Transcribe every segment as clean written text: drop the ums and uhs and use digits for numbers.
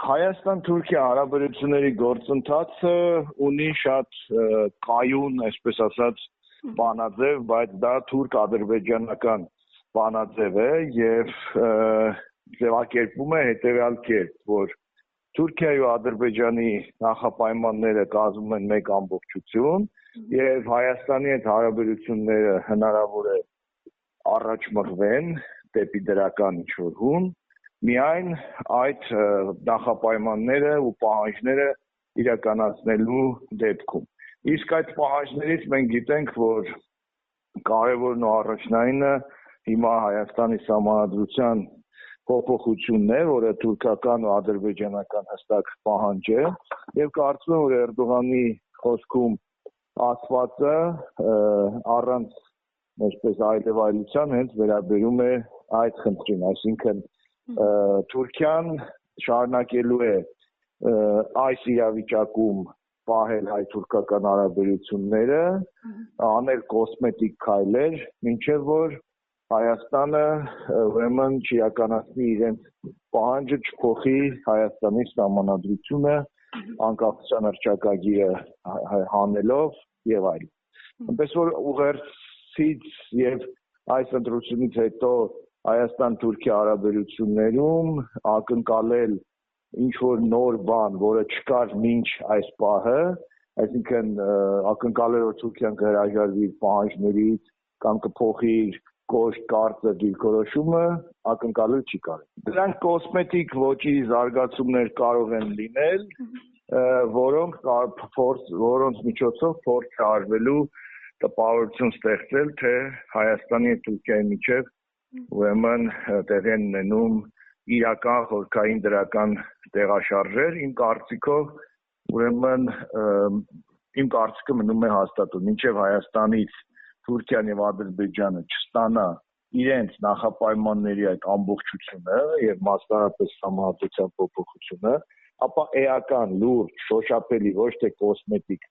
Հայաստան-Թուրքիա հարաբերությունների գործընթացը ունի շատ կայուն, այսպես ասած, բանաձև, բայց դա թուրք-ադրբեջանական բանաձև է եւ ձևակերպում է հետեւյալ կերպ, որ Թուրքիայի ու Ադրբեջանի նախապայմանները կազմում են մեկ ամբողջություն եւ Հայաստանի հետ հարաբերությունները հնարավոր է առաջ մղվեն դեպի դրական ինչ-որ հուն, միայն այդ նախապայմանները ու պահանջները իրականացնելու դեպքում։ Իսկ այդ պահանջներից մենք գիտենք, որ կարևորն ու առաջնայինը հիմա Հայաստանի սահմանադրության փոփոխությունն է, որը թուրքական ու ադրբեջանական հստակ պահանջ է, եւ կարծում եմ, որ Էրդողանի խոսքում ասվածը առանց այսպես այլևայլության հենց վերաբերում է այդ խնդրին, այսինքն Թուրքիան շարունակելու է այս իրավիճակում պահել հայ-թուրքական հարաբերությունները, անել կոսմետիկ քայլեր, մինչև որ Հայաստանը ուրեմն չիրականացնի իրենց պահանջը, չփոխի Հայաստանի սահմանադրությունը, անկախության հռչակագիրը հանելով եւ այլն։ Այնպես որ ուղերձից եւ այս ընտրությունից հետո Հայաստան-Թուրքիա հարաբերություններում ակնկալել ինչ-որ նոր բան, որը չկար մինչ այս պահը, այսինքն ակնկալել, որ Թուրքիան կհրաժարվի իր պահանջներից կամ կփոխի իր կոշտ կարծը դիրքորոշումը ակնկալել չի կարելի։ Դրանք կոսմետիկ ոճի զարգացումներ կարող են լինել, որոնց միջոցով փորձ է արվելու տպավորություն ստեղծել, թե Հայաստանի եւ Թուրքիայի միջեւ ուրեմն տեղի են ունենում իրական խորքային դրական տեղաշարժեր, իմ կարծիքը մնում է հաստատուն, մինչև Հայաստանից Թուրքիան եւ Ադրբեջանը չստանա իրենց նախապայմանների այդ ամբողջությունը եւ մասնավորապես սահմանադրության փոփոխությունը, ապա էական, լուրջ, շոշափելի, ոչ թե կոսմետիկ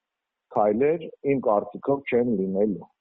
քայլեր իմ կարծիքով չեն լինելու։